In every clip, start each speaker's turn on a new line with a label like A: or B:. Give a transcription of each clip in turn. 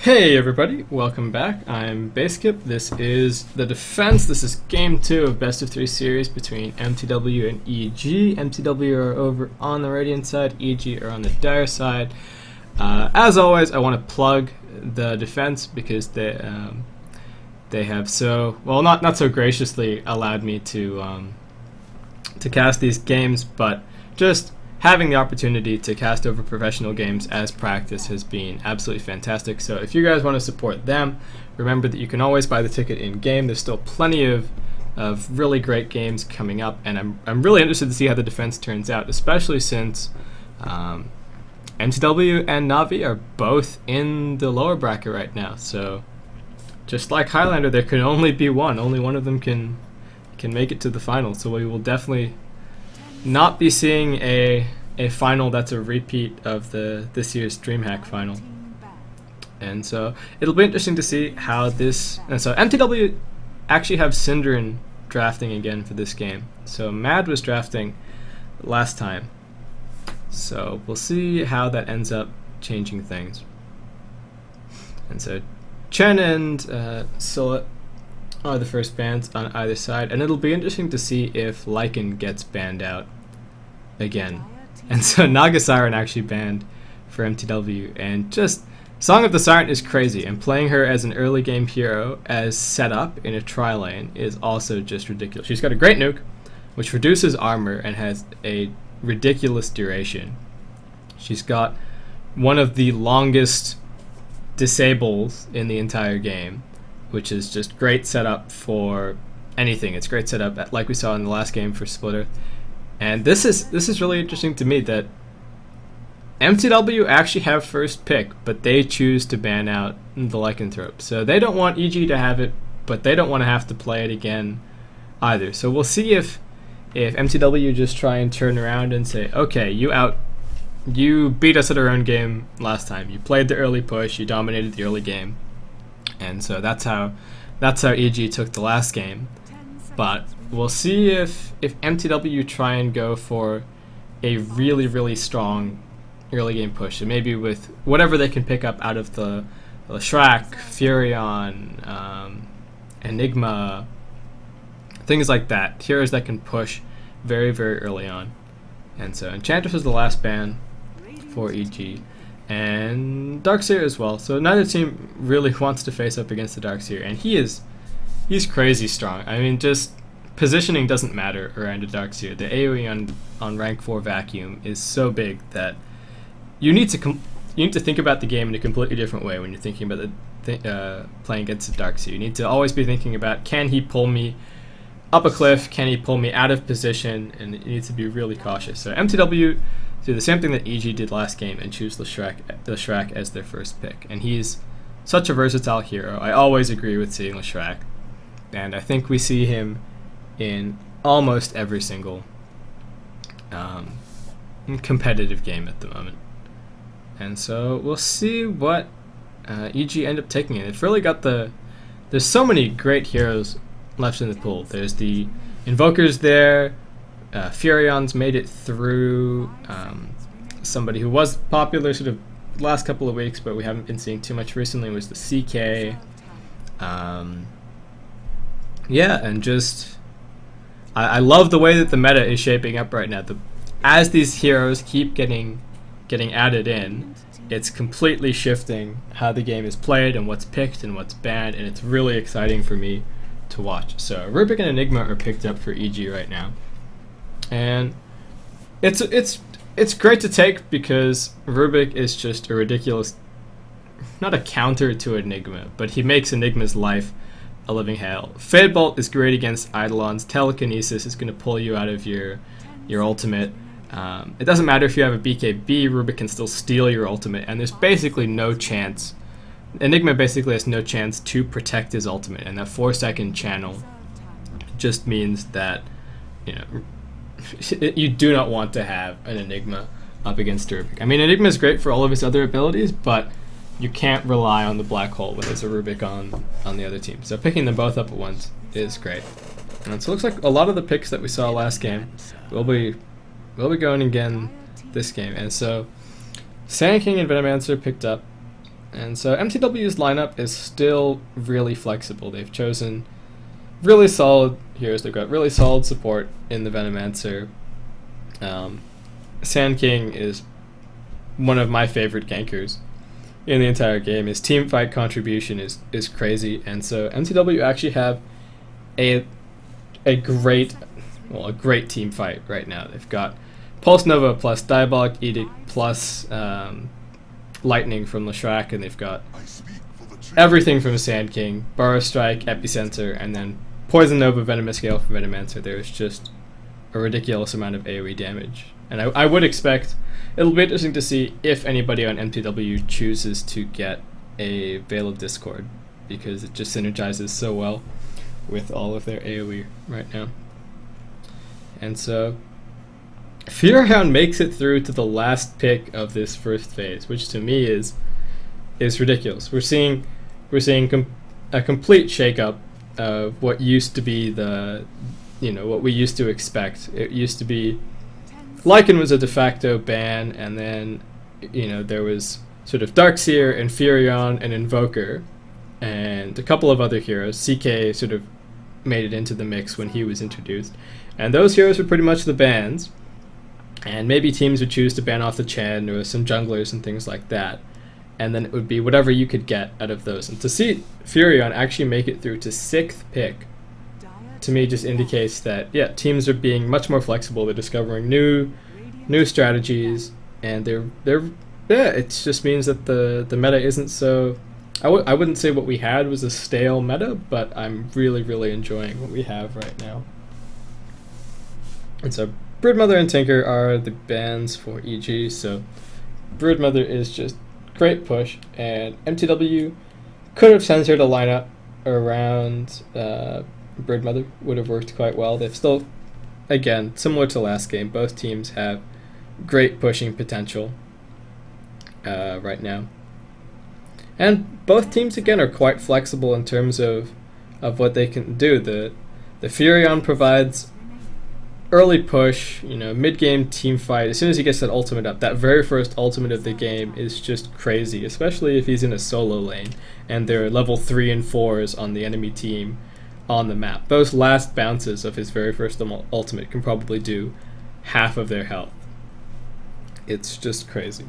A: Hey everybody, welcome back. I'm Basekip. This is the defense. This is game 2 of best of 3 series between mTw and EG. mTw are over on the Radiant side, EG are on the Dire side. As always, I want to plug the defense because they have not so graciously allowed me to cast these games, but just having the opportunity to cast over professional games as practice has been absolutely fantastic. So if you guys want to support them, remember that you can always buy the ticket in game. There's still plenty of really great games coming up, and I'm really interested to see how the defense turns out, especially since mTw and Navi are both in the lower bracket right now. So just like Highlander, there can only be one. Only one of them can make it to the final. So we will definitely not be seeing a final that's a repeat of this year's DreamHack final. And so it'll be interesting to see how this. And so mTw actually have Synderen drafting again for this game. So Mad was drafting last time. So we'll see how that ends up changing things. And so Chen and Scylla are the first bans on either side, and it'll be interesting to see if Lycan gets banned out again. And so Naga Siren actually banned for mTw, and just Song of the Siren is crazy, and playing her as an early game hero as set up in a tri-lane is also just ridiculous. She's got a great nuke, which reduces armor and has a ridiculous duration. She's got one of the longest disables in the entire game, which is just great setup for anything. It's great setup, like we saw in the last game for Splitter. And this is really interesting to me that mTw actually have first pick, but they choose to ban out the Lycanthrope. So they don't want EG to have it, but they don't want to have to play it again either. So we'll see if mTw just try and turn around and say, okay, you beat us at our own game last time. You played the early push, you dominated the early game. And so that's how EG took the last game. But we'll see if mTw try and go for a really, really strong early game push. And maybe with whatever they can pick up out of the Shrek, Furion, Enigma, things like that. Heroes that can push very, very early on. And so Enchantress is the last ban for EG. And Darkseer as well. So neither team really wants to face up against the Darkseer, and he's crazy strong. I mean, just positioning doesn't matter around a Darkseer. The AoE on rank 4 vacuum is so big that you need to think about the game in a completely different way when you're thinking about playing against a Darkseer. You need to always be thinking about, can he pull me up a cliff? Can he pull me out of position? And you need to be really cautious. So mTw do the same thing that EG did last game and choose the Shrek as their first pick. And he's such a versatile hero. I always agree with seeing Shrek, and I think we see him in almost every single competitive game at the moment. And so we'll see what EG end up taking. They've really got there's so many great heroes left in the pool. There's the Invokers there. Furion's made it through. Somebody who was popular sort of last couple of weeks, but we haven't been seeing too much recently, was the CK. Yeah, and just I love the way that the meta is shaping up right now. As these heroes keep getting added in, it's completely shifting how the game is played and what's picked and what's banned, and it's really exciting for me to watch. So Rubik and Enigma are picked up for EG right now. And it's great to take because Rubik is just a ridiculous, not a counter to Enigma, but he makes Enigma's life a living hell. Fadebolt is great against Eidolons. Telekinesis is going to pull you out of your ultimate. It doesn't matter if you have a BKB, Rubik can still steal your ultimate, and there's basically no chance. Enigma basically has no chance to protect his ultimate, and that 4-second channel just means that, you do not want to have an Enigma up against Rubik. I mean, Enigma is great for all of his other abilities, but you can't rely on the black hole when there's a Rubik on the other team. So picking them both up at once is great. And so it looks like a lot of the picks that we saw last game will be going again this game. And so Sand King and Venomancer picked up And so mTw's lineup is still really flexible. They've chosen really solid heroes. They've got really solid support in the Venomancer. Sand King is one of my favorite gankers in the entire game. His team fight contribution is crazy, and so mTw actually have a great team fight right now. They've got Pulse Nova plus Diabolic Edict plus Lightning from Leshrac, and they've got everything from Sand King, Burrow Strike, Epicenter, and then Poison Nova, Venomous Gale from Venomancer. There's just a ridiculous amount of AoE damage. And I would expect, it'll be interesting to see if anybody on mTw chooses to get a Veil of Discord, because it just synergizes so well with all of their AoE right now. And so Furion makes it through to the last pick of this first phase, which to me is ridiculous. We're seeing a complete shakeup of what used to be what we used to expect. It used to be Lycan was a de facto ban, and then there was sort of Darkseer and Furion and Invoker and a couple of other heroes. CK sort of made it into the mix when he was introduced, and those heroes were pretty much the bans, and maybe teams would choose to ban off the Chen or some junglers and things like that, and then it would be whatever you could get out of those. And to see Furion actually make it through to 6th pick, to me just indicates that teams are being much more flexible. They're discovering new strategies, and it just means that the meta isn't so. I wouldn't say what we had was a stale meta, but I'm really enjoying what we have right now. And so Broodmother and Tinker are the bans for EG. So Broodmother is just great push, and mTw could have censored a lineup around Broodmother, would have worked quite well. They've still, again, similar to last game, both teams have great pushing potential right now. And both teams, again, are quite flexible in terms of what they can do. The Furion provides early push, mid-game team fight. As soon as he gets that ultimate up, that very first ultimate of the game is just crazy, especially if he's in a solo lane and there are level 3 and 4s on the enemy team on the map. Those last bounces of his very first ultimate can probably do half of their health. It's just crazy.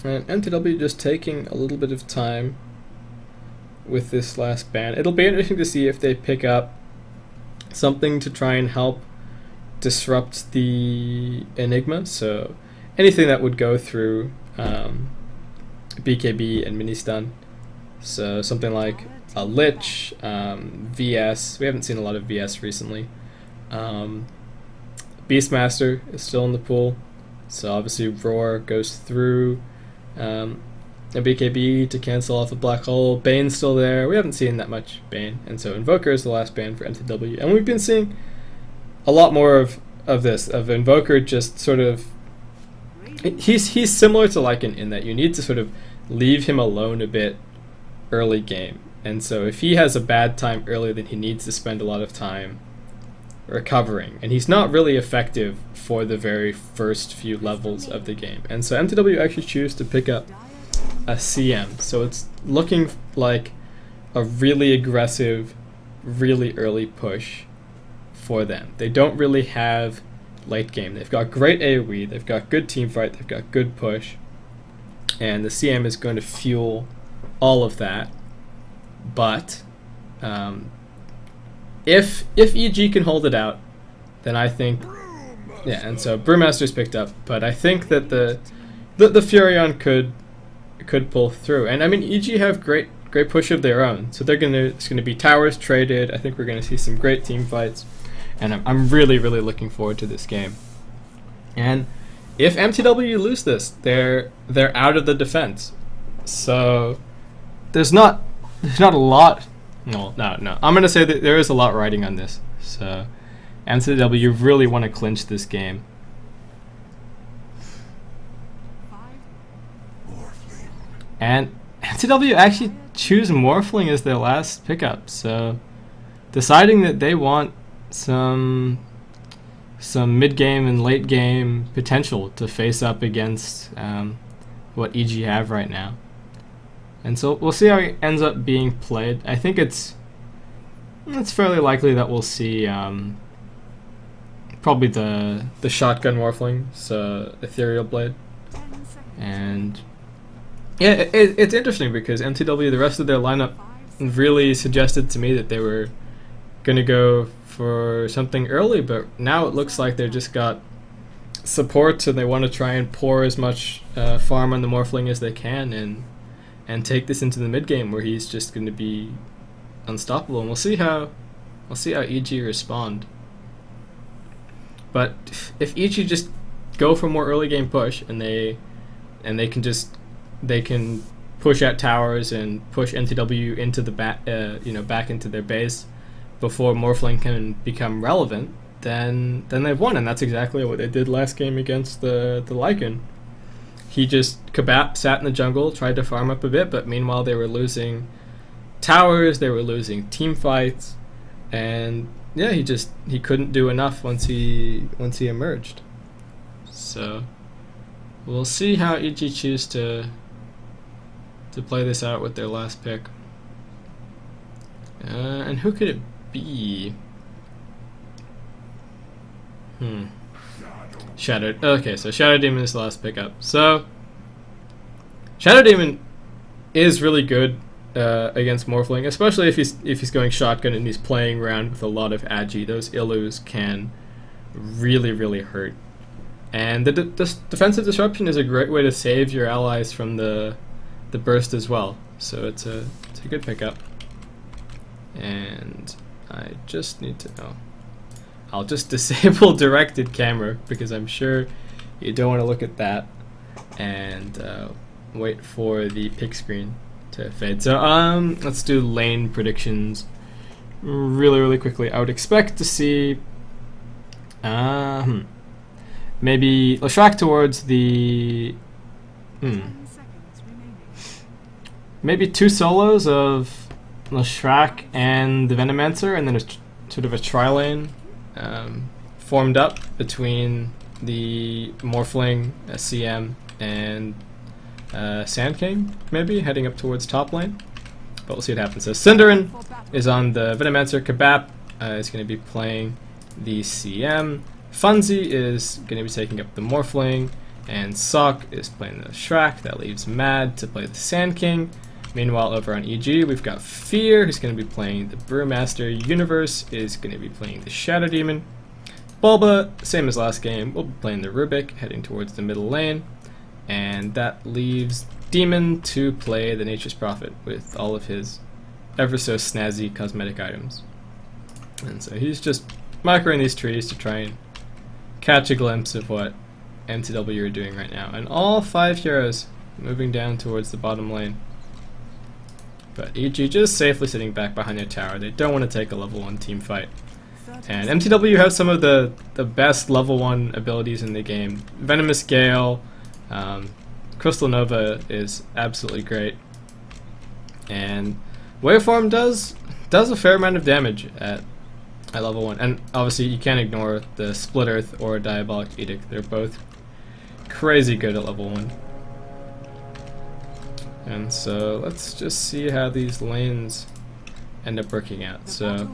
A: And mTw just taking a little bit of time with this last ban. It'll be interesting to see if they pick up something to try and help disrupt the Enigma. So anything that would go through BKB and Ministun. So something like a Lich, VS. We haven't seen a lot of VS recently. Beastmaster is still in the pool. So obviously Roar goes through a BKB to cancel off a black hole. Bane's still there. We haven't seen that much Bane. And so Invoker is the last ban for mTw. And we've been seeing a lot more of this, of Invoker just sort of... He's similar to Lycan in that you need to sort of leave him alone a bit early game. And so if he has a bad time early, then he needs to spend a lot of time recovering. And he's not really effective for the very first few levels of the game. And so mTw actually choose to pick up a CM. So it's looking like a really aggressive, really early push for them. They don't really have late game. They've got great AoE, they've got good team fight, they've got good push, and the CM is going to fuel all of that. But if EG can hold it out, then I think, and so Brewmaster's picked up, but I think that the Furion could pull through. And I mean, EG have great push of their own, so it's gonna be towers traded. I think we're gonna see some great team fights, and I'm really looking forward to this game. And if mTw lose this, they're out of the defense. So there's not a lot. No. I'm gonna say that there is a lot riding on this. So mTw really want to clinch this game. And mTw actually choose Morphling as their last pickup. So deciding that they want some some mid-game and late-game potential to face up against what EG have right now. And so we'll see how he ends up being played. I think it's fairly likely that we'll see probably the shotgun Morphling's Ethereal Blade. And yeah, it's interesting because mTw, the rest of their lineup really suggested to me that they were going to go for something early, but now it looks like they've just got support and they want to try and pour as much farm on the Morphling as they can and take this into the mid game where he's just going to be unstoppable. And we'll see how EG respond. But if EG just go for more early game push and they can push out towers and push mTw into the back into their base before Morphling can become relevant, then they've won, and that's exactly what they did last game against the Lycan. Kabap sat in the jungle, tried to farm up a bit, but meanwhile they were losing towers, they were losing team fights, and yeah, he couldn't do enough once he emerged. So we'll see how EG choose to play this out with their last pick. And who could it be? Okay, so Shadow Demon is the last pickup. So Shadow Demon is really good against Morphling, especially if he's going shotgun and he's playing around with a lot of agi. Those illus can really hurt. And the defensive disruption is a great way to save your allies from the burst as well. So it's a good pickup. And I just need to know. I'll just disable directed camera because I'm sure you don't want to look at that and wait for the pick screen to fade. So let's do lane predictions really quickly. I would expect to see maybe Leshrac towards the maybe two solos of Leshrac and the Venomancer, and then sort of a tri-lane formed up between the Morphling, SCM, and Sand King, maybe, heading up towards top lane. But we'll see what happens. So Cinderin is on the Venomancer, Kabap is going to be playing the CM, Funzy is going to be taking up the Morphling, and Sok is playing the Shrek. That leaves Mad to play the Sand King. Meanwhile, over on EG, we've got Fear, who's going to be playing the Brewmaster. Universe is going to be playing the Shadow Demon. Bulba, same as last game, will be playing the Rubik, heading towards the middle lane. And that leaves Demon to play the Nature's Prophet with all of his ever so snazzy cosmetic items. And so he's just microing these trees to try and catch a glimpse of what mTw are doing right now. And all 5 heroes moving down towards the bottom lane. But EG just safely sitting back behind their tower. They don't want to take a level 1 team fight. And mTw has some of the best level 1 abilities in the game. Venomous Gale, Crystal Nova is absolutely great. And Waveform does a fair amount of damage at level 1. And obviously you can't ignore the Split Earth or Diabolic Edict. They're both crazy good at level 1. And so let's just see how these lanes end up working out. So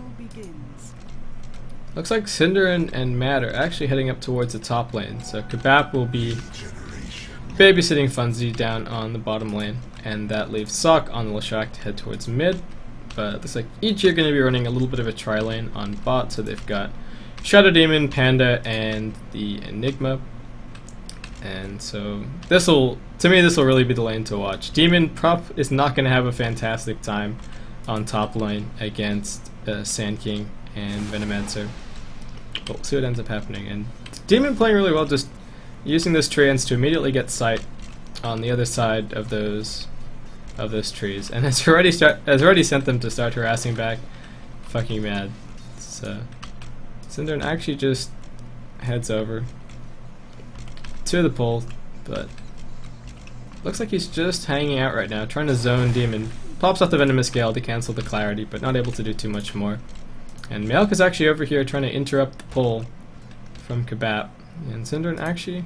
A: looks like Cinder and Mad are actually heading up towards the top lane. So Kabap will be babysitting Funzy down on the bottom lane, and that leaves Sok on the Leshrac to head towards mid. But it looks like each are going to be running a little bit of a tri-lane on bot, so they've got Shadow Demon, Panda, and the Enigma. And so to me this will really be the lane to watch. Demon Prop is not going to have a fantastic time on top lane against Sand King and Venomancer. But we'll see what ends up happening. And Demon playing really well, just using those treants to immediately get sight on the other side of those trees, and has already sent them to start harassing back. Fucking Mad. So Cinderin actually just heads over to the pole, but looks like he's just hanging out right now, trying to zone Demon. Pops off the Venomous Gale to cancel the clarity, but not able to do too much more. And Milk is actually over here trying to interrupt the pull from Kabap. And Synderen actually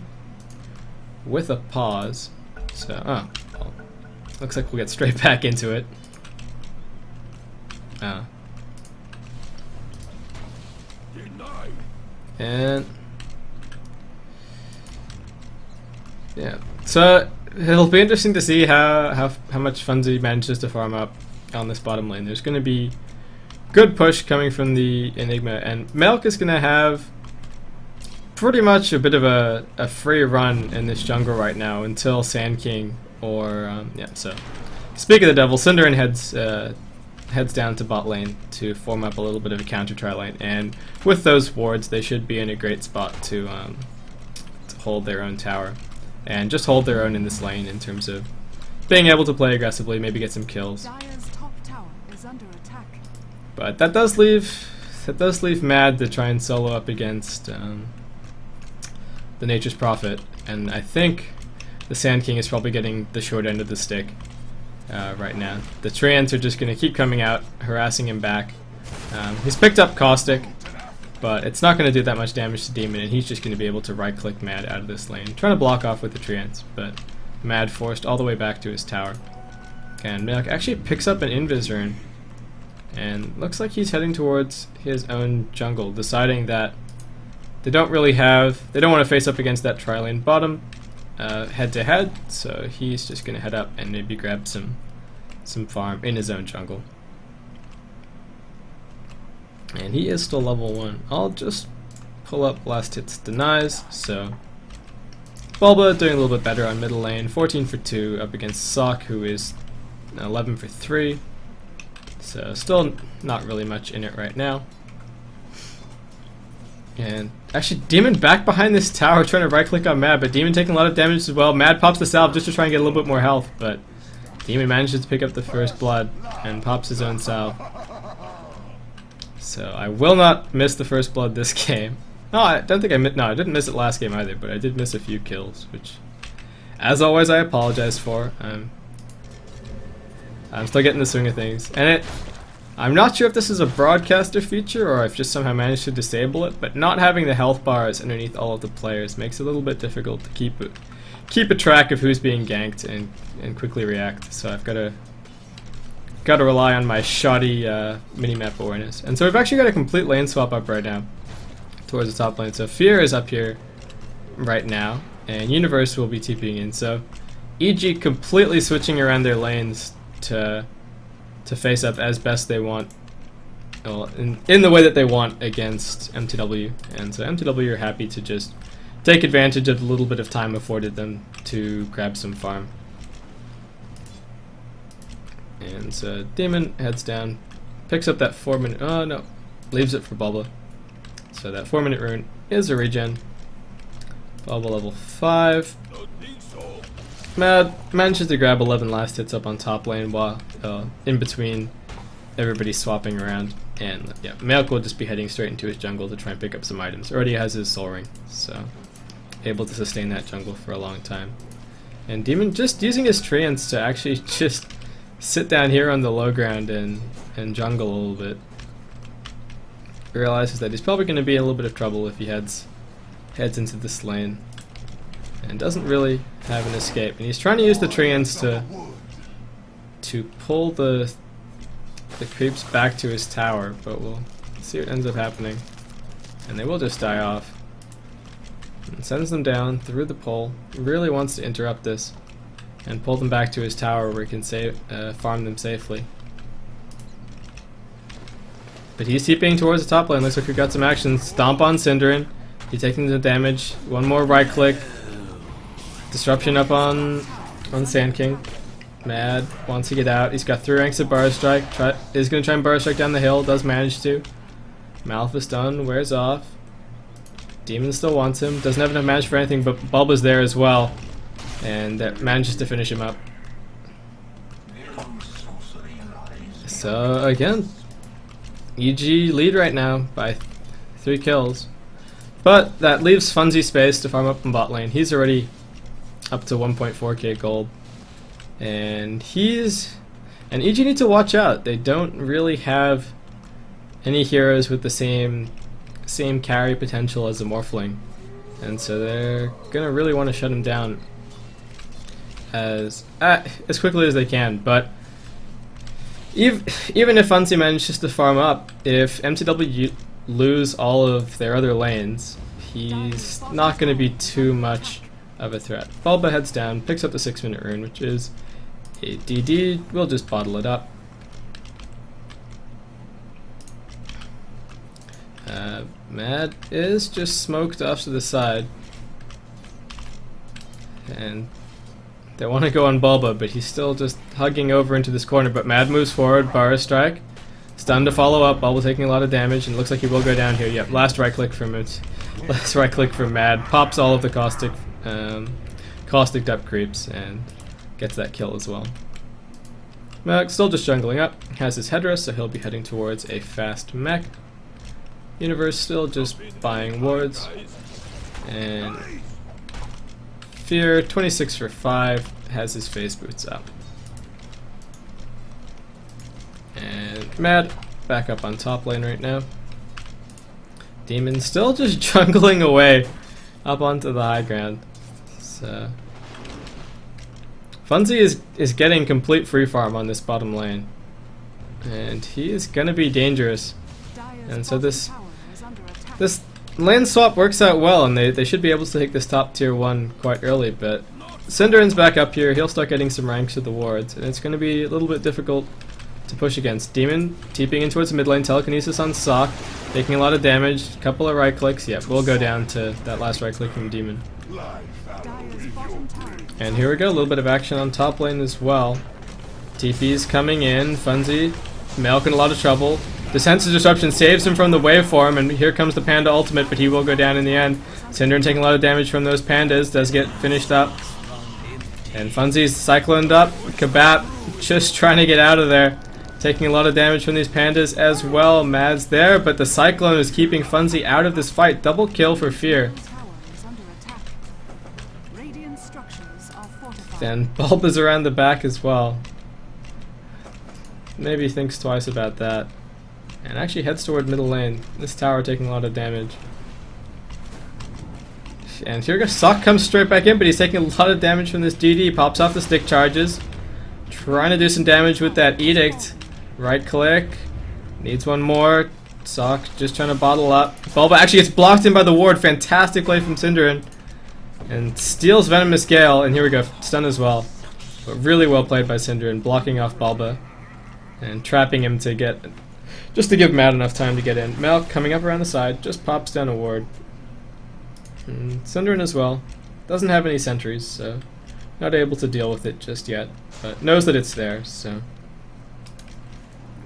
A: with a pause. So, well, looks like we'll get straight back into it. And yeah, so it'll be interesting to see how much Funzy manages to farm up on this bottom lane. There's going to be good push coming from the Enigma, and Milk is going to have pretty much a bit of a free run in this jungle right now until Sand King or yeah. So speak of the devil, Synderen heads down to bot lane to form up a little bit of a counter tri lane, and with those wards they should be in a great spot to hold their own tower and just hold their own in this lane in terms of being able to play aggressively, maybe get some kills.
B: Dire's top tower is under attack.
A: But that does leave Mad to try and solo up against the Nature's Prophet, and I think the Sand King is probably getting the short end of the stick right now. The Treants are just going to keep coming out, harassing him back. He's picked up Caustic, but it's not going to do that much damage to Demon, and he's just going to be able to right-click Mad out of this lane, trying to block off with the Treants, but Mad forced all the way back to his tower. And Milk actually picks up an Invis Rune, and looks like he's heading towards his own jungle, deciding that they don't want to face up against that tri-lane bottom head-to-head, so he's just going to head up and maybe grab some farm in his own jungle. And he is still level 1. I'll just pull up Last Hits Denies. So Bulba doing a little bit better on middle lane, 14 for 2 up against Sock, who is 11 for 3. So still not really much in it right now. And actually Demon back behind this tower trying to right click on Mad, but Demon taking a lot of damage as well. Mad pops the salve just to try and get a little bit more health, but Demon manages to pick up the first blood and pops his own salve. So I will not miss the first blood this game. No, I don't think I didn't miss it last game either, but I did miss a few kills, which, as always, I apologize for. I'm still getting the swing of things, and I'm not sure if this is a broadcaster feature or I've just somehow managed to disable it, but not having the health bars underneath all of the players makes it a little bit difficult to keep a track of who's being ganked and quickly react. So I've got to rely on my shoddy minimap awareness. And so we've actually got a complete lane swap up right now towards the top lane. So Fear is up here right now, and Universe will be TPing in. So EG completely switching around their lanes to face up as best they want, well, in the way that they want against mTw. And so mTw are happy to just take advantage of the little bit of time afforded them to grab some farm. And so Demon heads down, picks up that 4-minute, oh no, leaves it for Bulba. So that 4-minute rune is a regen. Bulba level 5. Mad manages to grab 11 last hits up on top lane while in between everybody swapping around. And yeah, Milk will just be heading straight into his jungle to try and pick up some items. Already has his soul ring, so able to sustain that jungle for a long time. And Demon just using his treants to actually just sit down here on the low ground and jungle a little bit. Realizes that he's probably going to be in a little bit of trouble if he heads into this lane, and doesn't really have an escape. And he's trying to use the treants to pull the creeps back to his tower, but we'll see what ends up happening. And they will just die off. And sends them down through the pole. Really wants to interrupt this and pull them back to his tower where he can farm them safely. But he's TPing towards the top lane. Looks like we've got some action. Stomp on Synderen. He's taking the damage. One more right click. Disruption up on Sand King. Mad wants to get out. He's got 3 ranks of Bar Strike. Is going to try and Bar Strike down the hill. Does manage to. Malphus done. Wears off. Demon still wants him. Doesn't have enough damage for anything, but Bulba's there as well. And that manages to finish him up. So again, EG lead right now by 3 kills. But that leaves Funzy space to farm up in bot lane. He's already up to 1.4k gold. And EG need to watch out. They don't really have any heroes with the same same carry potential as a Morphling, and so they're gonna really want to shut him down as quickly as they can. But even if Funzy manages to farm up, if mTw lose all of their other lanes, he's not going to be too much of a threat. Bulba heads down, picks up the 6-minute rune, which is a DD. We'll just bottle it up. Mad is just smoked off to the side, and they want to go on Bulba, but he's still just hugging over into this corner. But Mad moves forward, Bara Strike, stun to follow up. Bulba taking a lot of damage, and it looks like he will go down here. Yep, last right click from it. Last right click from Mad, pops all of the caustic up creeps, and gets that kill as well. Mech still just jungling up, has his headdress, so he'll be heading towards a fast mech. Universe still just buying wards, and Fear 26 for 5 has his phase boots up. And Mad back up on top lane right now. Demon still just jungling away up onto the high ground. So Funzy is getting complete free farm on this bottom lane, and he is gonna be dangerous. And so this lane swap works out well, and they should be able to take this top tier 1 quite early. But Syndera's back up here. He'll start getting some ranks with the wards, and it's going to be a little bit difficult to push against. Demon TPing in towards the mid lane, telekinesis on Sock, taking a lot of damage, a couple of right clicks. Yep, we'll go down to that last right click from Demon. And here we go, a little bit of action on top lane as well. TP's coming in, Funzy, Milk in a lot of trouble. The Sense of Disruption saves him from the waveform, and here comes the Panda ultimate, but he will go down in the end. Synderen taking a lot of damage from those pandas, does get finished up. And Funzy's cycloned up, Kabap just trying to get out of there. Taking a lot of damage from these pandas as well. Mad's there, but the Cyclone is keeping Funzy out of this fight. Double kill for Fear. And Bulba's around the back as well. Maybe thinks twice about that. And actually heads toward middle lane. This tower taking a lot of damage. And here goes Sock, comes straight back in, but he's taking a lot of damage from this DD. Pops off the stick charges. Trying to do some damage with that Edict. Right click. Needs one more. Sock just trying to bottle up. Bulba actually gets blocked in by the ward. Fantastic play from Synderen. And steals Venomous Gale. And here we go. Stun as well. But really well played by Synderen. Blocking off Bulba. And trapping him to get... just to give Mad enough time to get in. Milk coming up around the side, just pops down a ward. And Synderen as well. Doesn't have any sentries, so not able to deal with it just yet. But knows that it's there, so...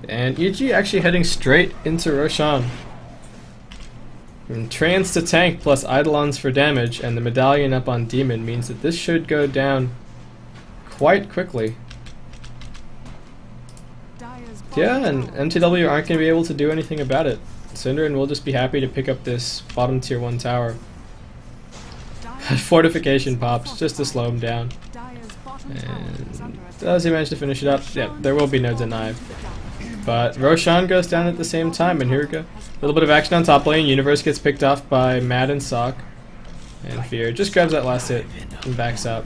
A: And EG actually heading straight into Roshan. And Trance to tank plus Eidolons for damage, and the medallion up on Demon means that this should go down quite quickly. Yeah, and mTw aren't going to be able to do anything about it. Synderen will just be happy to pick up this bottom tier 1 tower. Fortification pops just to slow him down. And does he manage to finish it up? Yeah, there will be no deny. But Roshan goes down at the same time, and here we go. A little bit of action on top lane. Universe gets picked off by Mad and Sock. And Fear just grabs that last hit and backs up.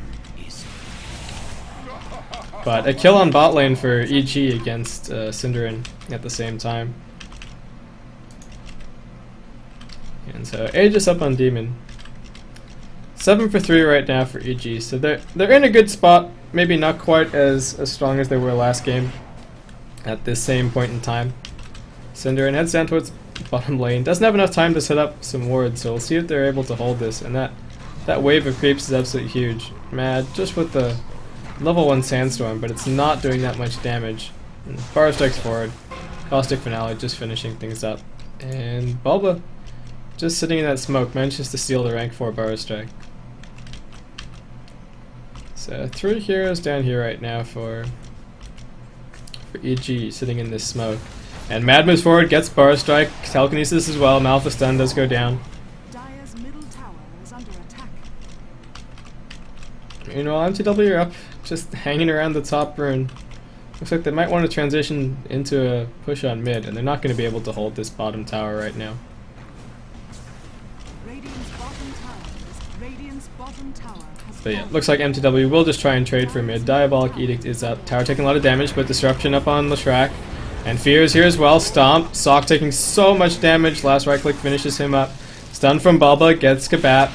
A: But a kill on bot lane for EG against Synderen at the same time. And so Aegis up on Demon. 7 for 3 right now for EG, so they're in a good spot. Maybe not quite as strong as they were last game at this same point in time. Synderen heads down towards bottom lane. Doesn't have enough time to set up some wards, so we'll see if they're able to hold this. And that wave of creeps is absolutely huge. Mad just with the level 1 Sandstorm, but it's not doing that much damage. And Bar strikes forward. Caustic Finale just finishing things up. And Bulba, just sitting in that smoke, manages to steal the rank 4 Bar Strike. So 3 heroes down here right now for EG, sitting in this smoke. And Mad moves forward, gets Bar Strike, Telekinesis as well, Malphus Stun does go down. Meanwhile, mTw are up, just hanging around the top rune. Looks like they might want to transition into a push on mid, and they're not going to be able to hold this bottom tower right now.
B: Radiant's bottom tower has
A: But yeah,
B: fallen.
A: looks like mTw will just try and trade for mid. Diabolic Edict is up. Tower taking a lot of damage, but Disruption up on Leshrac. And Fear is here as well. Stomp. Sock taking so much damage. Last right click finishes him up. Stun from Bulba. Gets Kabap.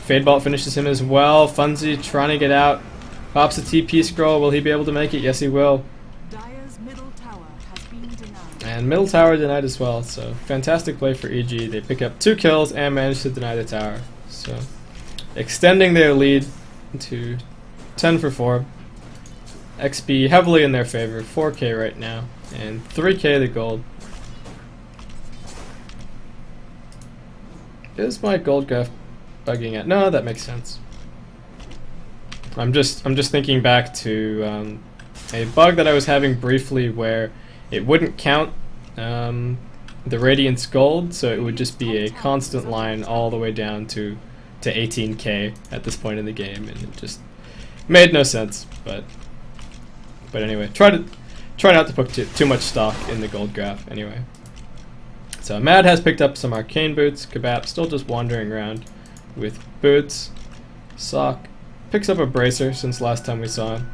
A: Fade Bolt finishes him as well. Funzy trying to get out. Pops a TP scroll. Will he be able to make it? Yes, he will.
B: Dire's middle tower has been denied.
A: And middle tower denied as well. So fantastic play for EG. They pick up 2 kills and manage to deny the tower. So extending their lead to 10 for 4. XP heavily in their favor. 4k right now. And 3k the gold. Is my gold graph bugging out? No, that makes sense. I'm just thinking back to a bug that I was having briefly where it wouldn't count the Radiance gold, so it would just be a constant line all the way down to 18k at this point in the game, and it just made no sense. But anyway, try not to put too much stock in the gold graph anyway. So Mad has picked up some arcane boots. Kabap still just wandering around with boots. Sock picks up a bracer since last time we saw him.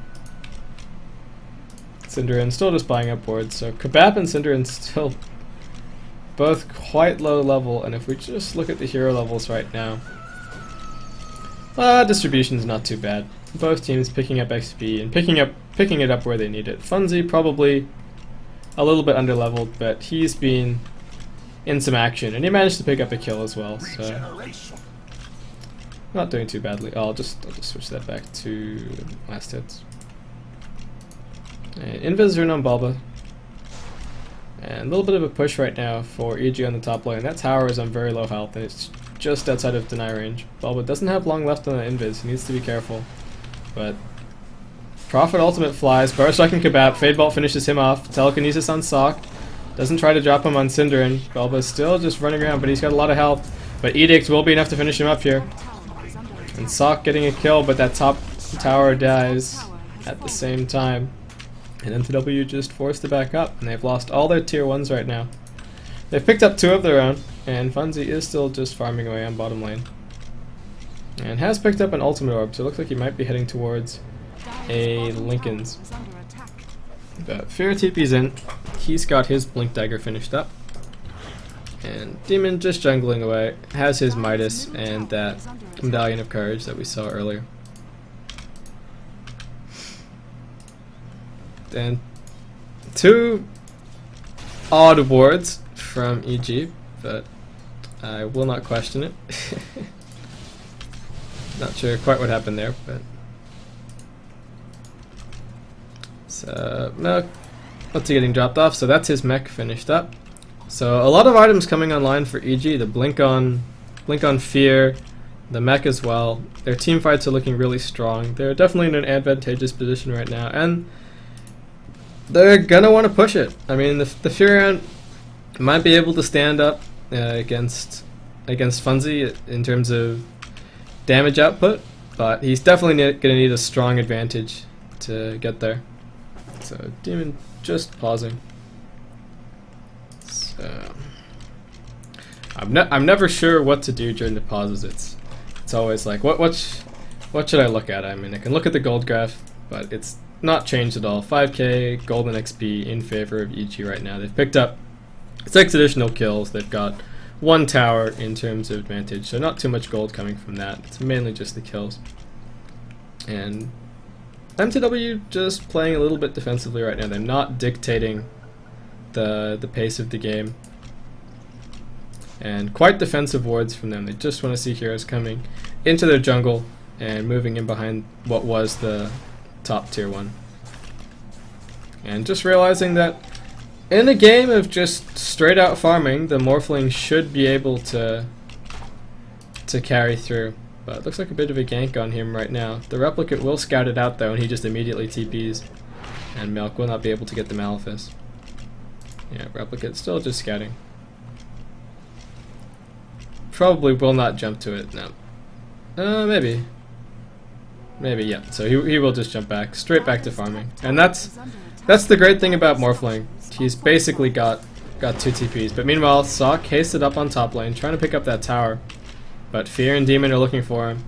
A: Cinderin still just buying up boards. So Kabap and Cinderin still both quite low level, and if we just look at the hero levels right now, distribution's not too bad. Both teams picking up XP and picking it up where they need it. Funzy probably a little bit underleveled, but he's been in some action, and he managed to pick up a kill as well, so not doing too badly. I'll just switch that back to last hits. And Invis Rune on Bulba. And a little bit of a push right now for EG on the top lane. That tower is on very low health, and it's just outside of deny range. Bulba doesn't have long left on the Invis, he needs to be careful. But Prophet ultimate flies, Burst Striking Kabap, Fade Bolt finishes him off, Telekinesis on Sock. Doesn't try to drop him on Cinderin. Bulba's still just running around, but he's got a lot of health. But Edict will be enough to finish him up here. And Sock getting a kill, but that top tower dies at the same time. And mTw just forced to back up, and they've lost all their tier 1s right now. They've picked up 2 of their own, and Funzy is still just farming away on bottom lane. And has picked up an ultimate orb, so it looks like he might be heading towards a Lincoln's. But Fear TP's in. He's got his Blink Dagger finished up. And Demon just jungling away. Has his Midas and that Medallion of Courage that we saw earlier. And 2 odd wards from EG, but I will not question it. Not sure quite what happened there, but so no, what's he getting dropped off? So that's his mech finished up. So a lot of items coming online for EG. The blink on Fear, the mech as well. Their team fights are looking really strong. They're definitely in an advantageous position right now, and they're gonna want to push it. I mean, the Furion might be able to stand up against Funzy in terms of damage output, but he's definitely gonna need a strong advantage to get there. So Demon just pausing. So I'm never sure what to do during the pauses. It's always like what should I look at? I mean, I can look at the gold graph, but it's not changed at all. 5k golden XP in favor of EG right now. They've picked up 6 additional kills. They've got 1 tower in terms of advantage, so not too much gold coming from that. It's mainly just the kills. And mTw just playing a little bit defensively right now. They're not dictating the pace of the game. And quite defensive wards from them. They just want to see heroes coming into their jungle and moving in behind what was the top tier 1. And just realizing that in a game of just straight out farming, the Morphling should be able to carry through. But it looks like a bit of a gank on him right now. The Replicant will scout it out though, and he just immediately TPs. And Milk will not be able to get the Malefice. Yeah, Replicant still just scouting. Probably will not jump to it, no. Maybe. Maybe, yeah. So he will just jump back, straight back to farming. And that's the great thing about Morphling. He's basically got 2 TPs. But meanwhile, Sock hasted up on top lane, trying to pick up that tower. but Fear and Demon are looking for him.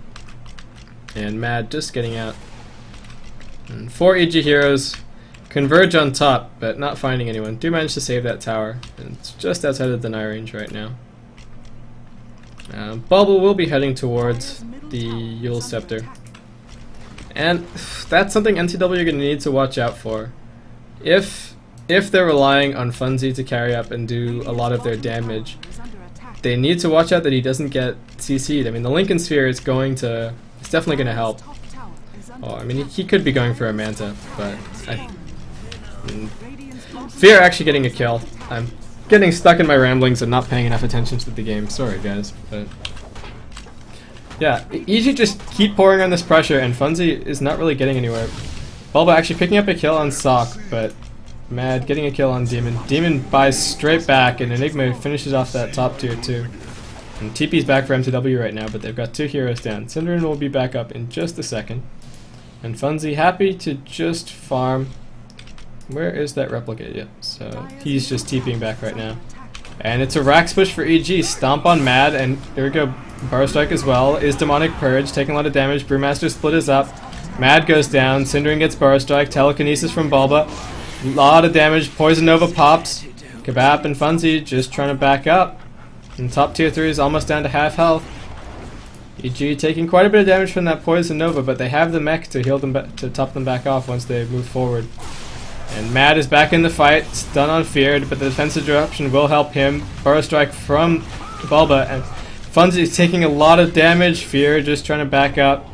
A: And Mad just getting out. And 4 EG heroes converge on top, but not finding anyone. Do manage to save that tower. And it's just outside of the deny range right now. Bulba will be heading towards the Yule Scepter. And that's something mTw are going to need to watch out for. If they're relying on Funzy to carry up and do a lot of their damage, they need to watch out that he doesn't get CC'd. I mean, the Lincoln Sphere is it's definitely going to help. Oh, I mean, he could be going for a Manta, but Fear actually getting a kill. I'm getting stuck in my ramblings and not paying enough attention to the game. Sorry, guys, but yeah, easy. Just keep pouring on this pressure, and Funzy is not really getting anywhere. Bulba actually picking up a kill on Sock, but Mad getting a kill on Demon. Demon buys straight back, and Enigma finishes off that top tier too. And TP's back for mTw right now, but they've got 2 heroes down. Synderen will be back up in just a second. And Funzy happy to just farm. Where is that replicate? Yep, so he's just TPing back right now. And it's a Rax push for EG. Stomp on Mad, and there we go. Burrow Strike as well. Is Demonic Purge, taking a lot of damage. Brewmaster split is up. Mad goes down. Synderen gets Burrow Strike. Telekinesis from Bulba. A lot of damage. Poison Nova pops. Kebab and Funzy just trying to back up. And top tier 3 is almost down to half health. EG taking quite a bit of damage from that Poison Nova, but they have the mech to heal them to top them back off once they move forward. And Mad is back in the fight, stun on Feared, but the defensive disruption will help him. Burrow Strike from Bulba, and Funzy is taking a lot of damage. Fear just trying to back up.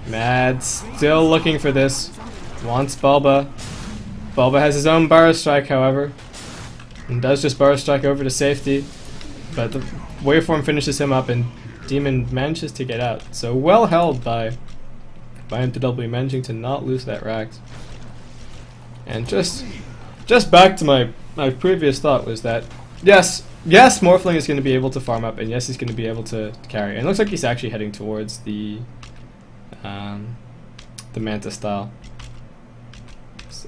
A: Mad still looking for this. Wants Bulba. Bulba has his own Burrow Strike, however, and does just Burrow Strike over to safety. But the waveform finishes him up, and Demon manages to get out. So well held by mTw, managing to not lose that Rax. And just back to my previous thought was that yes, Morphling is going to be able to farm up, and yes, he's going to be able to carry. And it looks like he's actually heading towards the Manta style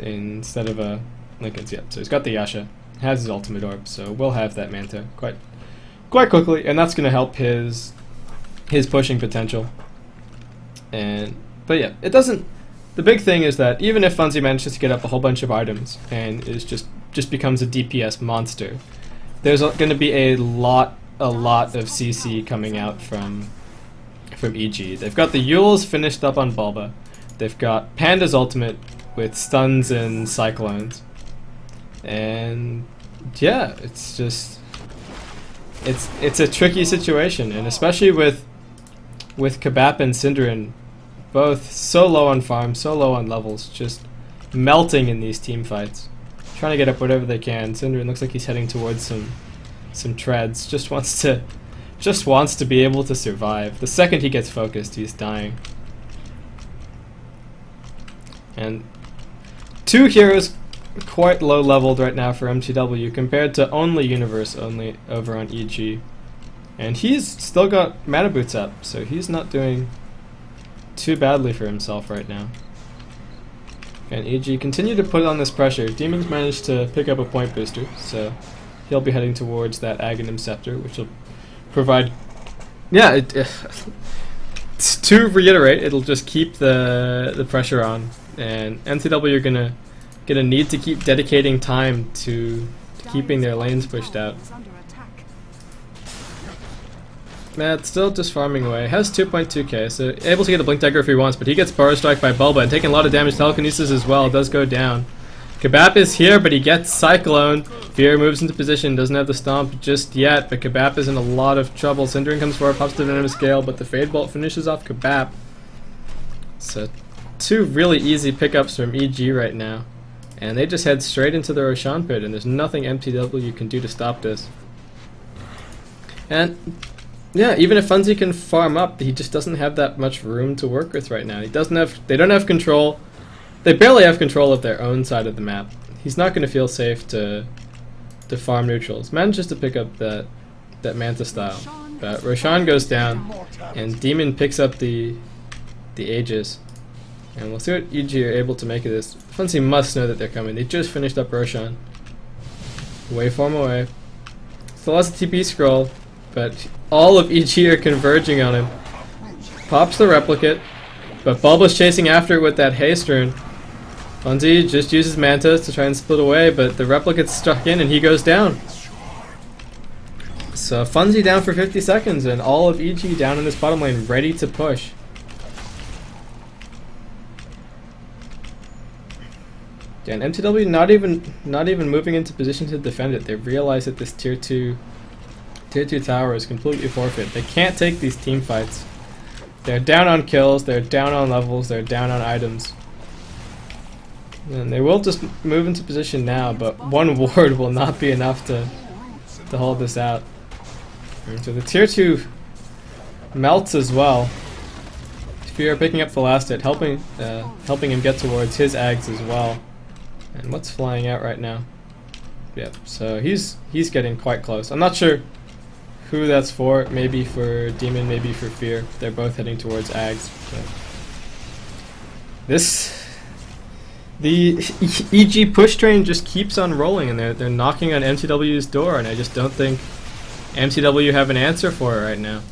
A: instead of a Lincoln's. Yep. So he's got the Yasha, has his ultimate orb, so we'll have that Manta quite quickly, and that's going to help his pushing potential. But yeah, it doesn't. The big thing is that even if Funzy manages to get up a whole bunch of items and is just becomes a DPS monster, there's going to be a lot of CC coming out from EG. They've got the Yules finished up on Bulba. They've got Panda's ultimate with stuns and cyclones, and yeah, it's a tricky situation, and especially with Kebab and Synderen, both so low on farm, so low on levels, just melting in these team fights, trying to get up whatever they can. Synderen looks like he's heading towards some treads. Just wants to be able to survive. The second he gets focused, he's dying. And 2 heroes quite low leveled right now for mTw compared to only Universe only over on EG. And he's still got mana boots up, so he's not doing too badly for himself right now. And EG continue to put on this pressure. Demon's managed to pick up a point booster, so he'll be heading towards that Aghanim Scepter, which will provide. Yeah, to reiterate, it'll just keep the pressure on, and mTw are gonna need to keep dedicating time to keeping their lanes pushed out. Matt still just farming away. Has 2.2k, so able to get a Blink Dagger if he wants, but he gets Burrow Strike by Bulba and taking a lot of damage. Telekinesis as well does go down. Kebab is here, but he gets Cyclone. Fear moves into position, doesn't have the Stomp just yet, but Kebab is in a lot of trouble. Synderen comes forward, pops the Venomous Gale, but the Fade Bolt finishes off Kebab. So 2 really easy pickups from EG right now. And they just head straight into the Roshan pit, and there's nothing mTw can do to stop this. And yeah, even if Funzy can farm up, he just doesn't have that much room to work with right now. They don't have control. They barely have control of their own side of the map. He's not going to feel safe to farm neutrals. Manages to pick up that Manta style. But Roshan goes down, and Demon picks up the Aegis. And we'll see what EG are able to make of this. Funzy must know that they're coming. They just finished up Roshan. Waveform away. Still has a TP scroll, but all of EG are converging on him. Pops the replicate, but Bulba's chasing after it with that haste rune. Funzy just uses Mantas to try and split away, but the replicate's stuck in and he goes down. So Funzy down for 50 seconds and all of EG down in this bottom lane ready to push. Yeah, and mTw not even moving into position to defend it. They realize that this tier 2 tower is completely forfeit. They can't take these team fights. They're down on kills, they're down on levels, they're down on items. And they will just move into position now, but one ward will not be enough to hold this out. And so the tier 2 melts as well. Fear picking up the last hit, helping him get towards his Ags as well. And what's flying out right now? Yep, so he's getting quite close. I'm not sure who that's for. Maybe for Demon, maybe for Fear. They're both heading towards Ags. The EG push train just keeps on rolling, and they're knocking on mTw's door, and I just don't think mTw have an answer for it right now.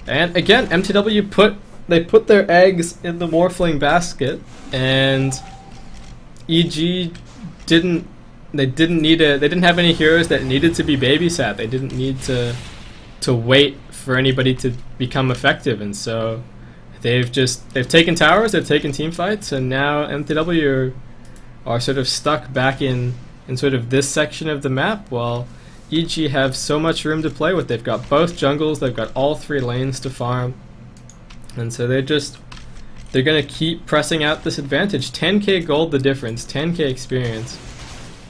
A: And again, mTw put their eggs in the Morphling basket, and EG didn't have any heroes that needed to be babysat. They didn't need to wait for anybody to become effective, and so they've taken towers, they've taken team fights, and now mTw are sort of stuck back in sort of this section of the map, while EG have so much room to play with. They've got both jungles, they've got all 3 lanes to farm, and so they're gonna keep pressing out this advantage. 10k gold the difference, 10k experience.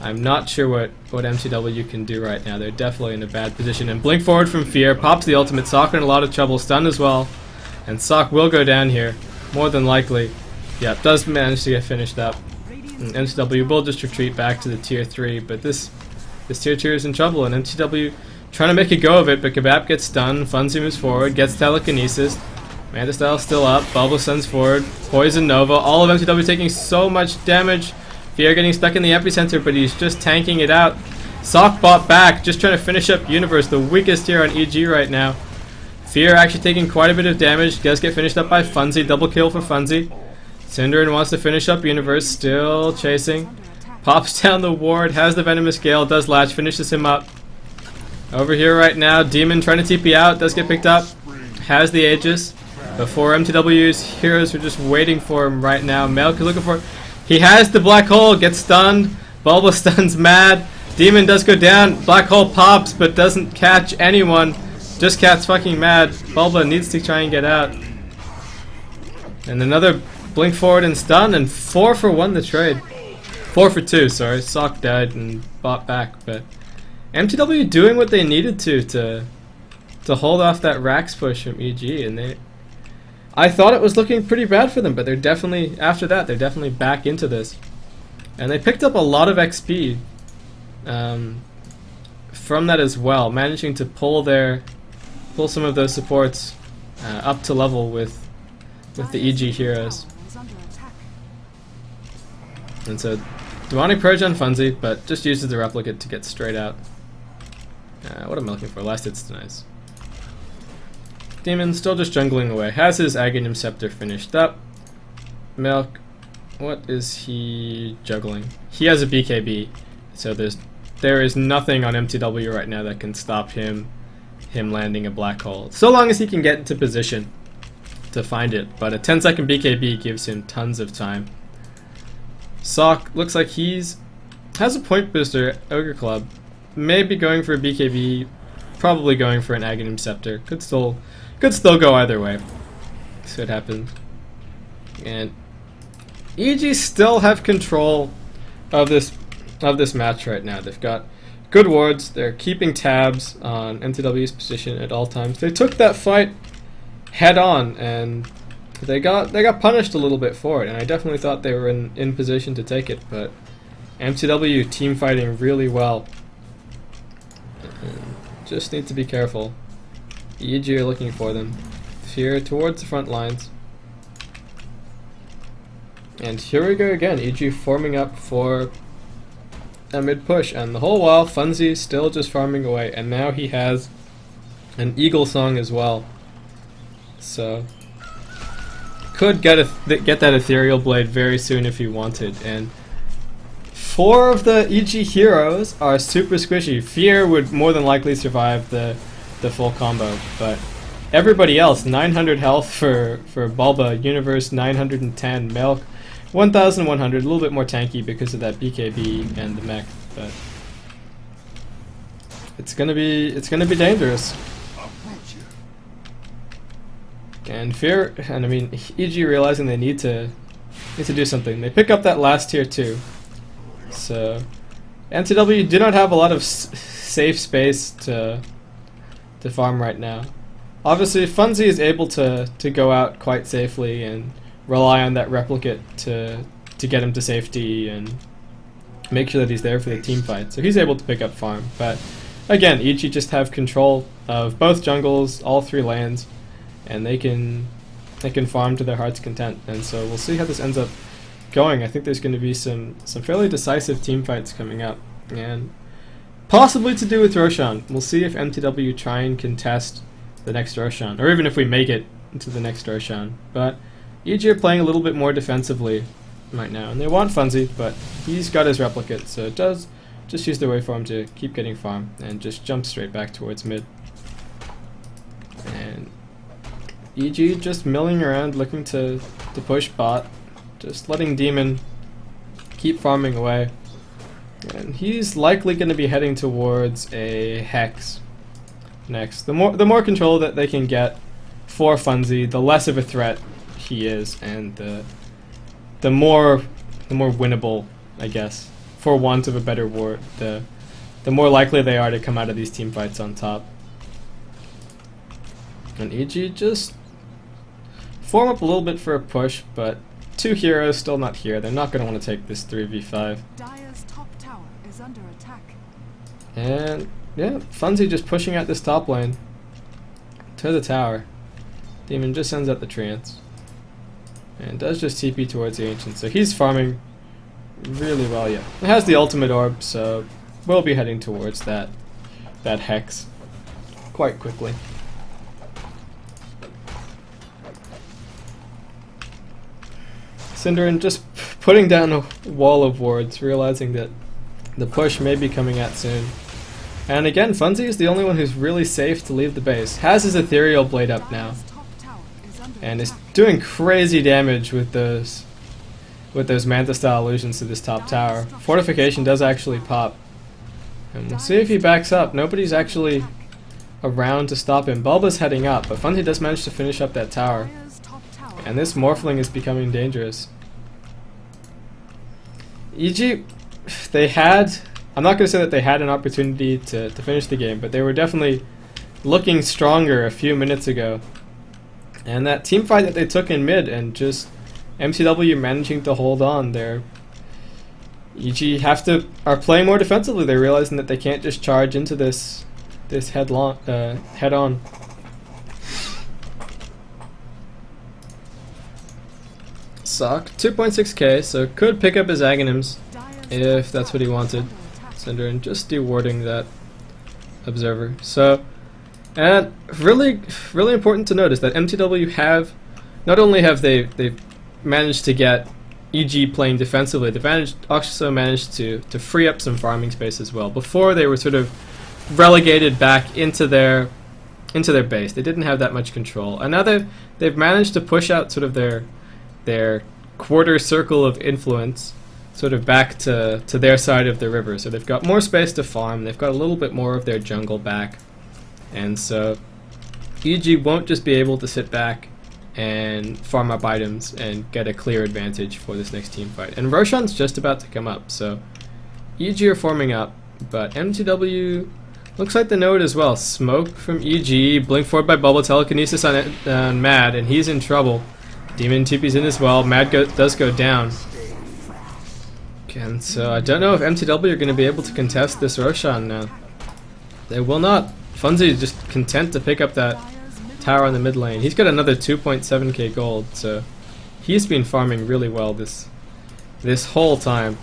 A: I'm not sure what mTw can do right now. They're definitely in a bad position. And blink forward from Fear, pops the ultimate. Sock in a lot of trouble, stun as well. And Sock will go down here, more than likely. Yeah, does manage to get finished up. And mTw will just retreat back to the tier 3, but this tier 2 is in trouble, and mTw trying to make a go of it, but Kebab gets stunned, Funzy moves forward, gets telekinesis. Manta Style still up, Bubble sends forward, Poison Nova, all of mTw taking so much damage. Fear getting stuck in the epicenter, but he's just tanking it out. Sock bought back, just trying to finish up Universe, the weakest here on EG right now. Fear actually taking quite a bit of damage, does get finished up by Funzy, double kill for Funzy. Cinderin wants to finish up Universe, still chasing. Pops down the ward, has the Venomous Gale, does latch, finishes him up. Over here right now, Demon trying to TP out, does get picked up. Has the Aegis. Before mTw's heroes are just waiting for him right now. Melk is looking for... He has the Black Hole, gets stunned. Bulba stuns mad. Demon does go down. Black Hole pops, but doesn't catch anyone. Just Cat's fucking mad. Bulba needs to try and get out. And another blink forward and stun, and 4 for 1 the trade. 4 for 2, sorry. Sock died and bought back, but mTw doing what they needed to hold off that Rax push from EG, and I thought it was looking pretty bad for them, but they're definitely, after that, they're definitely back into this. And they picked up a lot of XP from that as well, managing to pull some of those supports up to level with the EG heroes. And so, Demonic Purge on Funzy, but just uses the replicate to get straight out. What am I looking for? Last hit's nice. Demon still just jungling away. Has his Aghanim Scepter finished up. Milk, what is he juggling? He has a BKB, so there is nothing on mTw right now that can stop him landing a Black Hole. So long as he can get into position to find it, but a 10-second BKB gives him tons of time. Sock looks like has a point booster, Ogre Club. Maybe going for a BKB, probably going for an Aghanim Scepter. Could still go either way. So it happened. And EG still have control of this match right now. They've got good wards. They're keeping tabs on mTw's position at all times. They took that fight head on, and they got punished a little bit for it. And I definitely thought they were in position to take it, but mTw team fighting really well. And just need to be careful. EG are looking for them. Fear towards the front lines. And here we go again. EG forming up for a mid push, and the whole while Funzy still just farming away, and now he has an Eagle Song as well. So could get that Ethereal Blade very soon if he wanted. And 4 of the EG heroes are super squishy. Fear would more than likely survive the full combo, but everybody else, 900 health for Bulba, Universe 910, Milk 1100, a little bit more tanky because of that BKB and the mech, but it's gonna be dangerous. And Fear, and I mean EG realizing they need to do something. They pick up that last tier 2. So mTw do not have a lot of safe space to farm right now. Obviously, Funzy is able to go out quite safely and rely on that replicate to get him to safety and make sure that he's there for the team fight. So he's able to pick up farm. But again, EG just have control of both jungles, all 3 lanes, and they can farm to their heart's content. And so we'll see how this ends up going. I think there's going to be some fairly decisive team fights coming up, and possibly to do with Roshan. We'll see if mTw try and contest the next Roshan, or even if we make it into the next Roshan. But EG are playing a little bit more defensively right now, and they want Funzy, but he's got his replicate, so it does just use the waveform to keep getting farm and just jump straight back towards mid. And EG just milling around, looking to push bot, just letting Demon keep farming away. And he's likely going to be heading towards a Hex next. The more control that they can get for Funzy, the less of a threat he is, and the more winnable, I guess, for want of a better word. The more likely they are to come out of these team fights on top. And EG just form up a little bit for a push, but 2 heroes still not here. They're not going to want to take this 3v5.
B: Dire's top tower is under attack.
A: And yeah, Funzy just pushing out this top lane to the tower. Demon just sends out the trance and does just TP towards the Ancient. So he's farming really well. Yeah, it has the ultimate orb, so we'll be heading towards that Hex quite quickly. Cinderin just putting down a wall of wards, realizing that the push may be coming out soon. And again, Funzy is the only one who's really safe to leave the base. Has his Ethereal Blade up now, and is doing crazy damage with those Manta style illusions to this top tower. Fortification does actually pop, and we'll see if he backs up. Nobody's actually around to stop him. Bulba's heading up, but Funzy does manage to finish up that tower. And this Morphling is becoming dangerous. EG, they had, I'm not going to say that they had an opportunity to finish the game, but they were definitely looking stronger a few minutes ago. And that team fight that they took in mid, and just mTw managing to hold on there. EG are playing more defensively. They're realizing that they can't just charge into this head on. Suck. 2.6k, so could pick up his Aghanims if that's what he wanted. Cinderin just dewarding that Observer. So, and really important to notice that mTw have, not only have they've managed to get EG playing defensively, they've also managed to free up some farming space as well. Before they were sort of relegated back into their base. They didn't have that much control, and now they've managed to push out sort of their quarter circle of influence sort of back to their side of the river. So they've got more space to farm, they've got a little bit more of their jungle back, and so EG won't just be able to sit back and farm up items and get a clear advantage for this next team fight. And Roshan's just about to come up, so EG are forming up, but mTw looks like the node as well. Smoke from EG, blink forward by Bubble, telekinesis on Mad, and he's in trouble. Demon TP's in as well. Mad does go down. And so I don't know if mTw are going to be able to contest this Roshan now. They will not. Funzy is just content to pick up that tower on the mid lane. He's got another 2.7k gold, so he's been farming really well this whole time.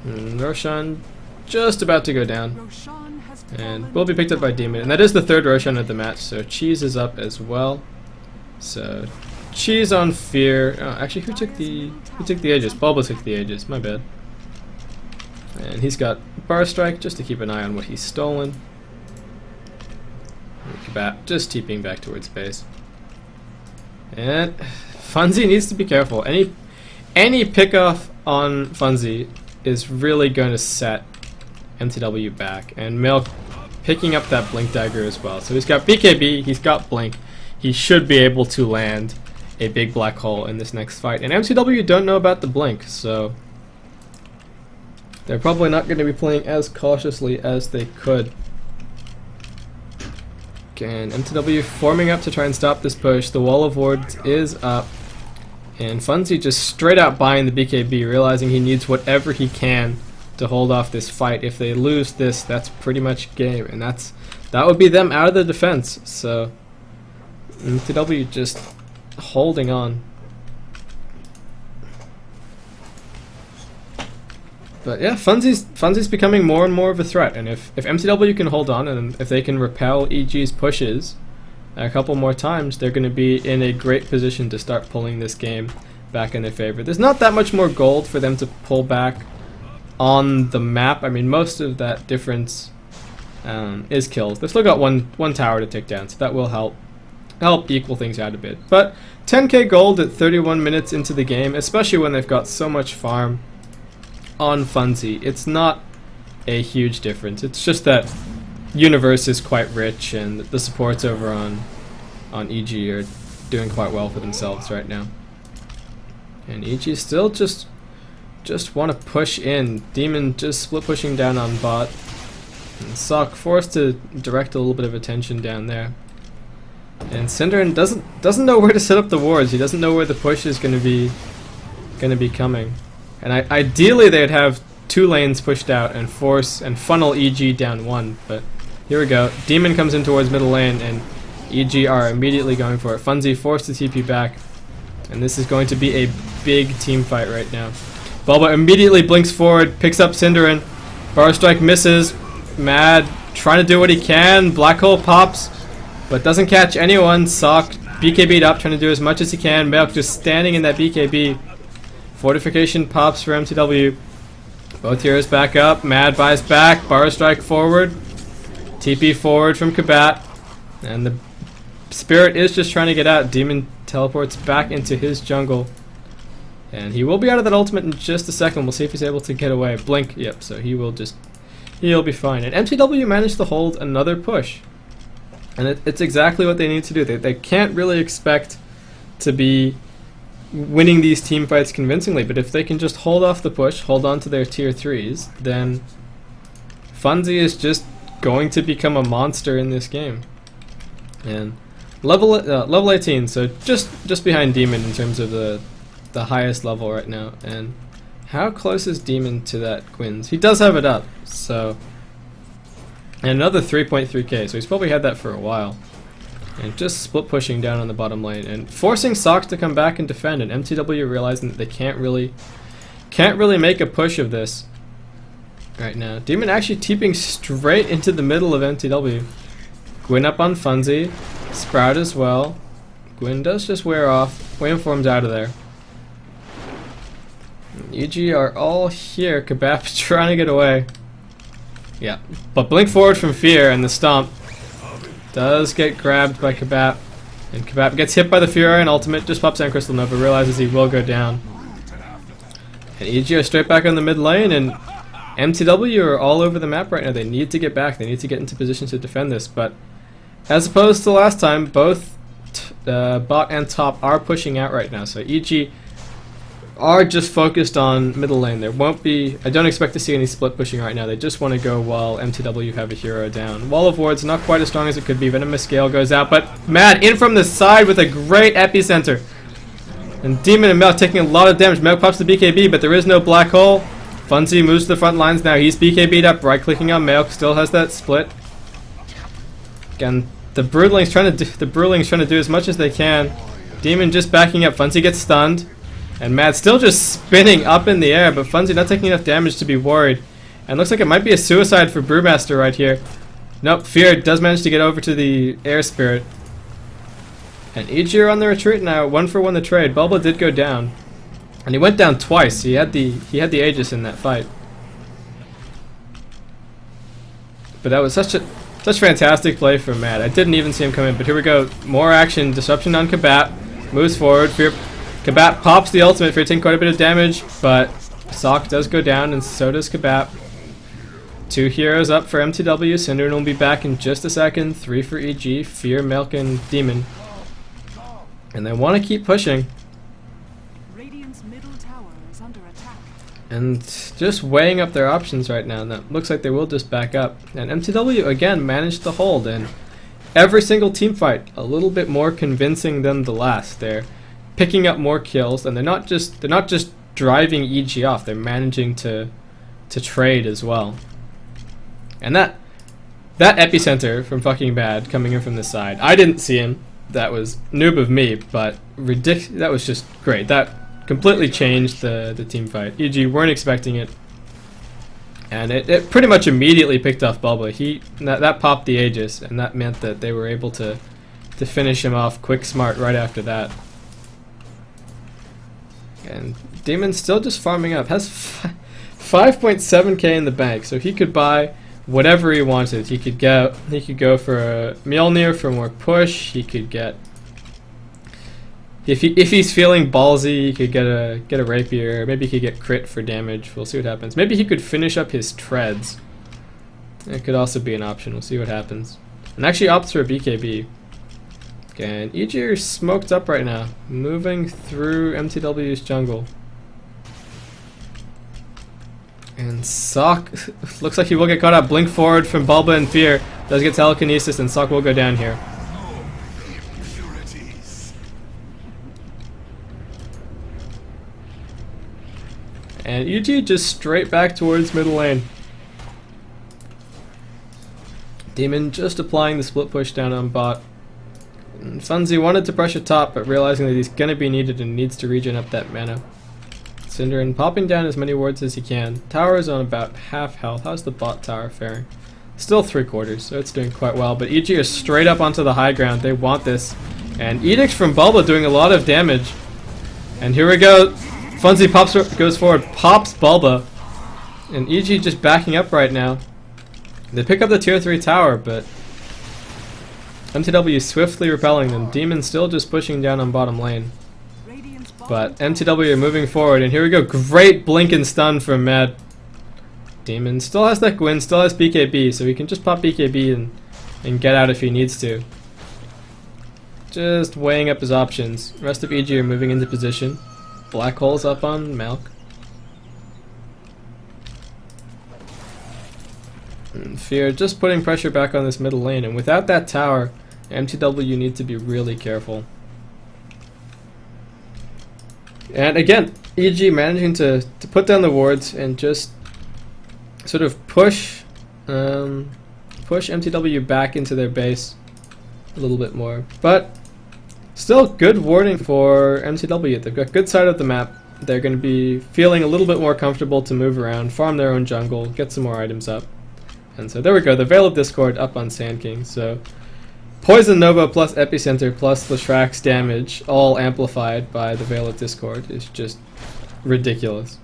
A: And Roshan just about to go down.
B: Roshan has
A: And
B: fallen
A: will be picked up by Demon. And that is the third Roshan of the match, so Cheese is up as well. So Cheese on Fear. Oh, actually, who took the Aegis? Bulba took the Aegis, my bad. And he's got Bar Strike just to keep an eye on what he's stolen. Kabat just TPing back towards base. And Funzy needs to be careful. Any pickoff on Funzy is really going to set mTw back. And Milk picking up that Blink Dagger as well. So he's got BKB, he's got Blink. He should be able to land a big black hole in this next fight. And mTw don't know about the Blink, so they're probably not going to be playing as cautiously as they could. And mTw forming up to try and stop this push. The wall of wards is up. And Funzy just straight out buying the BKB, realizing he needs whatever he can to hold off this fight. If they lose this, that's pretty much game. And that would be them out of the defense. So mTw just holding on. But yeah, Funzy's becoming more and more of a threat, and if mTw can hold on, and if they can repel EG's pushes a couple more times, they're going to be in a great position to start pulling this game back in their favor. There's not that much more gold for them to pull back on the map. I mean, most of that difference is kills. They've still got one tower to take down, so that will help equal things out a bit. But 10k gold at 31 minutes into the game, especially when they've got so much farm on Funzy, it's not a huge difference. It's just that Universe is quite rich and the supports over on EG are doing quite well for themselves right now. And EG still just want to push in. Demon just split pushing down on bot. And Sock forced to direct a little bit of attention down there. And Cinderin doesn't know where to set up the wards. He doesn't know where the push is going to be coming. And ideally they'd have two lanes pushed out and force and funnel EG down one, but here we go. Demon comes in towards middle lane and EG are immediately going for it. Funzy forced to TP back, and this is going to be a big team fight right now. Bulba immediately blinks forward, picks up Cinderin. Bar Strike misses. Mad trying to do what he can. Black hole pops, but doesn't catch anyone. Sock BKB'd up, trying to do as much as he can. Milk just standing in that BKB. Fortification pops for mTw. Both heroes back up. Mad buys back. Bar Strike forward. TP forward from Kabat. And the Spirit is just trying to get out. Demon teleports back into his jungle. And he will be out of that ultimate in just a second. We'll see if he's able to get away. Blink. Yep, so he'll be fine. And mTw managed to hold another push. And it's exactly what they need to do. They can't really expect to be winning these team fights convincingly, but if they can just hold off the push, hold on to their tier 3s, then Funzy is just going to become a monster in this game. And level 18, so just behind Demon in terms of the highest level right now. And how close is Demon to that Gwyn's? He does have it up, so, and another 3.3k, so he's probably had that for a while. And just split pushing down on the bottom lane and forcing Sox to come back and defend, and mTw realizing that they can't really make a push of this right now. Demon actually TPing straight into the middle of mTw. Gwyn up on Funzy, Sprout as well. Gwyn does just wear off. Waveform's out of there. EG are all here. Kabap trying to get away. Yeah, but blink forward from Fear, and the stomp does get grabbed by Kabap, and Kabap gets hit by the Fury and ultimate, just pops down Crystal Nova, realizes he will go down. And EG are straight back on the mid lane, and mTw are all over the map right now. They need to get back, they need to get into position to defend this, but as opposed to last time, both bot and top are pushing out right now, so EG are just focused on middle lane. There won't be, I don't expect to see any split pushing right now. They just want to go while mTw have a hero down. Wall of Wards not quite as strong as it could be. Venomous Scale goes out, but Mad in from the side with a great epicenter. And Demon and Milk taking a lot of damage. Milk pops the BKB, but there is no black hole. Funzy moves to the front lines now. He's BKB'd up, right clicking on Milk, still has that split. Again, the Broodling's trying to do as much as they can. Demon just backing up. Funzy gets stunned. And Mad still just spinning up in the air, but Funzy not taking enough damage to be worried. And looks like it might be a suicide for Brewmaster right here. Nope, Fear does manage to get over to the Air Spirit. And EG are on the retreat now, 1-for-1 the trade. Bulba did go down. And he went down twice. He had the Aegis in that fight. But that was such fantastic play from Mad. I didn't even see him come in, but here we go. More action, disruption on Kabat. Moves forward. Kabat pops the ultimate. Fear taking quite a bit of damage, but Sock does go down, and so does Kabat. 2 heroes up for mTw. Cinderin will be back in just a second. 3 for EG, Fear, Milk, and Demon. And they want to keep pushing.
B: Radiant's middle tower is under attack.
A: And just weighing up their options right now. Now, looks like they will just back up. And mTw again managed to hold, and every single team fight a little bit more convincing than the last. They're picking up more kills, and they're not just driving EG off. They're managing to trade as well. And that epicenter from fucking Bad coming in from the side, I didn't see him. That was noob of me, but that was just great. That completely changed the team fight. EG weren't expecting it, and it pretty much immediately picked off Bulba. That popped the Aegis, and that meant that they were able to finish him off quick smart right after that. And Demon's still just farming up. Has 5.7k in the bank, so he could buy whatever he wanted. He could go for a Mjolnir for more push. He could get, if he's feeling ballsy, he could get a rapier. Maybe he could get crit for damage. We'll see what happens. Maybe he could finish up his treads. It could also be an option. We'll see what happens. And actually opts for a BKB. Okay, and EG are smoked up right now, moving through mTw's jungle. And Sock looks like he will get caught up. Blink forward from Bulba and Fear. Does get telekinesis, and Sock will go down here. And EG just straight back towards middle lane. Demon just applying the split push down on bot. And Funzy wanted to pressure top, but realizing that he's going to be needed and needs to regen up that mana. Cinderin popping down as many wards as he can. Tower is on about half health. How's the bot tower faring? Still 3/4, so it's doing quite well. But EG is straight up onto the high ground. They want this. And Edict from Bulba doing a lot of damage. And here we go. Funzy goes forward, pops Bulba. And EG just backing up right now. They pick up the tier 3 tower, but mTw is swiftly repelling them. Demon still just pushing down on bottom lane. But mTw are moving forward, and here we go. Great blink and stun from Mad. Demon still has that Gwyn, still has BKB, so he can just pop BKB and get out if he needs to. Just weighing up his options. Rest of EG are moving into position. Black hole's up on Malk. And Fear just putting pressure back on this middle lane, and without that tower, mTw need to be really careful. And again, EG managing to put down the wards and just sort of push mTw back into their base a little bit more. But still good warding for mTw. They've got good side of the map. They're going to be feeling a little bit more comfortable to move around, farm their own jungle, get some more items up. And so there we go, the Veil of Discord up on Sand King. So Poison Nova plus Epicenter plus Leshrax's damage, all amplified by the Veil of Discord, is just ridiculous.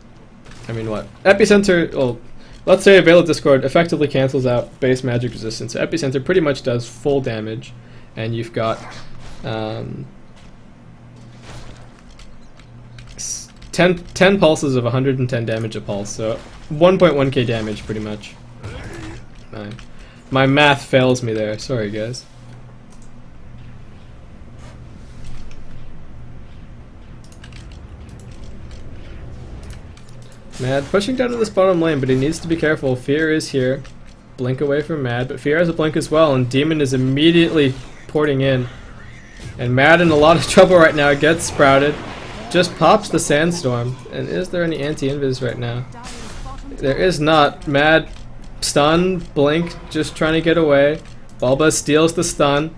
A: I mean, what? Epicenter, well, let's say a Veil of Discord effectively cancels out base magic resistance. So Epicenter pretty much does full damage, and you've got 10 pulses of 110 damage a pulse, so 1.1k damage pretty much. My math fails me there, sorry guys. Mad pushing down to this bottom lane, but he needs to be careful. Fear is here. Blink away from Mad, but Fear has a blink as well, and Demon is immediately porting in. And Mad in a lot of trouble right now, gets sprouted. Just pops the Sandstorm. And is there any anti-invis right now? There is not. Mad stun, blink, just trying to get away. Bulba steals the stun.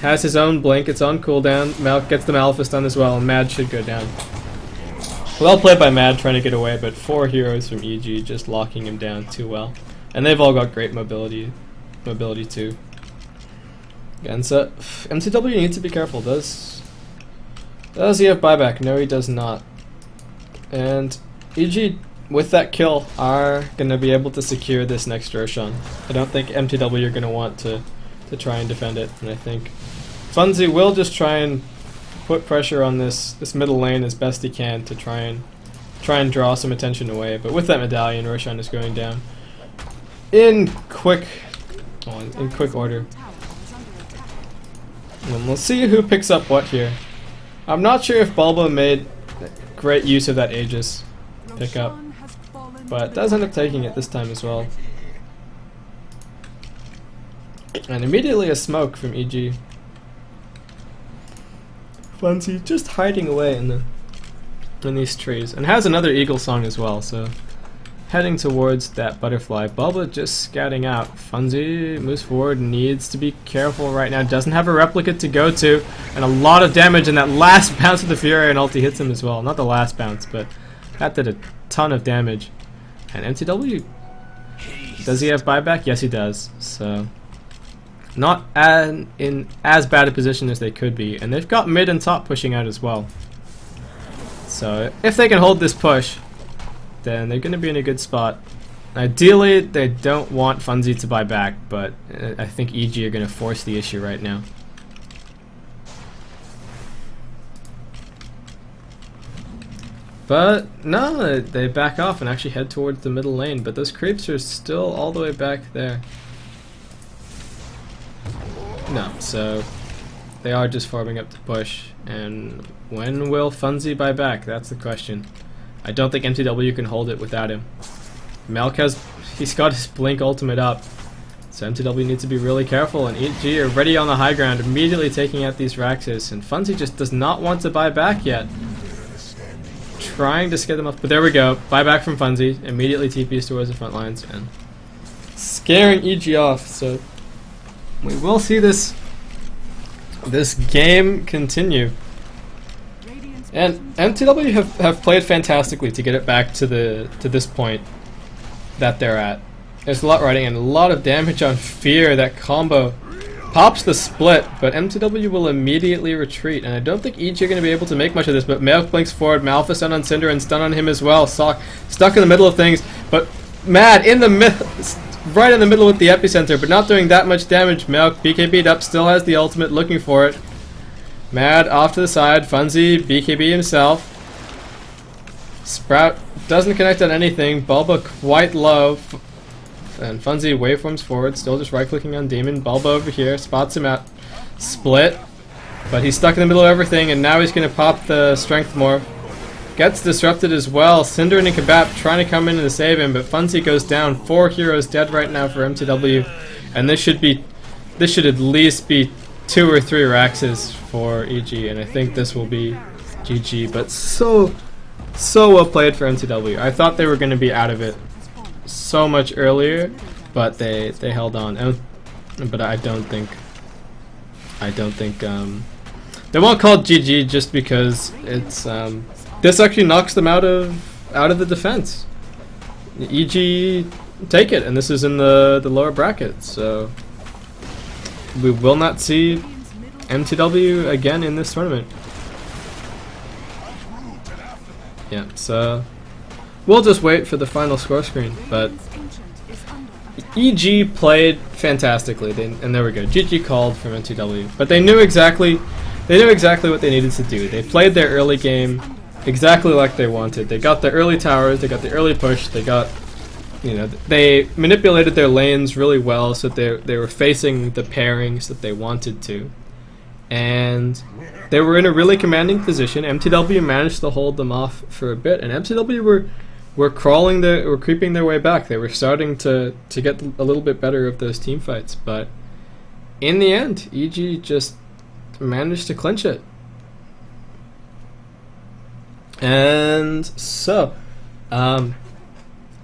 A: Has his own blink, it's on cooldown. Malk gets the Maleficent stun as well, and Mad should go down. Well played by Mad trying to get away, but 4 heroes from EG just locking him down too well. And they've all got great mobility too. And so mTw needs to be careful. Does he have buyback? No, he does not. And EG, with that kill, are going to be able to secure this next Roshan. I don't think mTw are going to want to try and defend it, and I think Funzy will just try and put pressure on this middle lane as best he can to try and draw some attention away. But with that medallion, Roshan is going down in quick order. And we'll see who picks up what here. I'm not sure if Bulba made great use of that Aegis pickup, but does end up taking it this time as well. And immediately a smoke from EG. Funzy just hiding away in these trees, and has another eagle song as well, so heading towards that butterfly. Bulba just scouting out. Funzy moves forward, needs to be careful right now, doesn't have a replicate to go to, and a lot of damage, and that last bounce of the Fury and ulti hits him as well. Not the last bounce, but that did a ton of damage. And mTw, does he have buyback? Yes, he does. So not in as bad a position as they could be, and they've got mid and top pushing out as well. So if they can hold this push, then they're going to be in a good spot. Ideally, they don't want Funzy to buy back, but I think EG are going to force the issue right now. But no, they back off and actually head towards the middle lane, but those creeps are still all the way back there. No, so they are just farming up to push, and when will Funzy buy back? That's the question. I don't think mTw can hold it without him. Melk he's got his Blink ultimate up, so mTw needs to be really careful, and EG are ready on the high ground, immediately taking out these Raxes, and Funzy just does not want to buy back yet. Trying to scare them off, but there we go. Buyback from Funzy, immediately TPs towards the front lines, and scaring EG off, so we will see this game continue. And mTw have played fantastically to get it back to this point that they're at. There's a lot riding and a lot of damage on Fear. That combo pops the split, but mTw will immediately retreat, and I don't think EG are going to be able to make much of this, but Melk blinks forward, Malphus stun on Cinder and stun on him as well, stuck in the middle of things, but Mad in the middle, right in the middle with the epicenter, but not doing that much damage. Melk, BKB'd up, still has the ultimate, looking for it. Mad off to the side, Funzy, BKB himself. Sprout doesn't connect on anything, Bulba quite low, and Funzy waveforms forward, still just right-clicking on Demon. Bulba over here, spots him out, split, but he's stuck in the middle of everything, and now he's going to pop the Strength Morph. Gets disrupted as well. Cinder and Kabap trying to come in and save him, but Funzy goes down. 4 heroes dead right now for mTw, and this should at least be 2 or 3 Raxes for EG, and I think this will be GG, but so well played for mTw. I thought they were going to be out of it so much earlier, but they held on. But I don't think they won't call it GG just because it's this actually knocks them out of the defense. EG take it, and this is in the lower bracket, so we will not see mTw again in this tournament. Yeah, so we'll just wait for the final score screen, but EG played fantastically, and there we go. GG called from mTw, but they knew exactly what they needed to do. They played their early game exactly like they wanted. They got the early towers, they got the early push, they got, they manipulated their lanes really well, so they were facing the pairings that they wanted to, and they were in a really commanding position. mTw managed to hold them off for a bit, and mTw were creeping their way back. They were starting to get a little bit better of those team fights, but in the end, EG just managed to clinch it. And so, wrap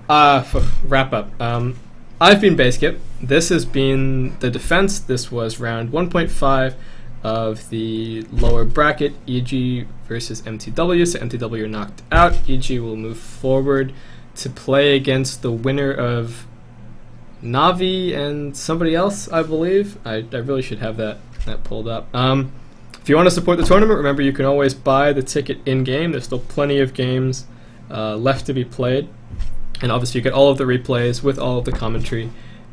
A: up. I've been Baseskip. This has been the defense. This was round 1.5 of the lower bracket, EG versus mTw. So mTw are knocked out. EG will move forward to play against the winner of Navi and somebody else, I believe. I really should have that pulled up. If you want to support the tournament, remember you can always buy the ticket in-game. There's still plenty of games left to be played. And obviously you get all of the replays with all of the commentary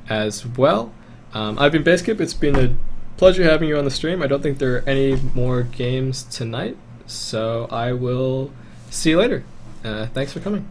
A: as well. I've been Basecamp. It's been a pleasure having you on the stream. I don't think there are any more games tonight, so I will see you later. Thanks for coming.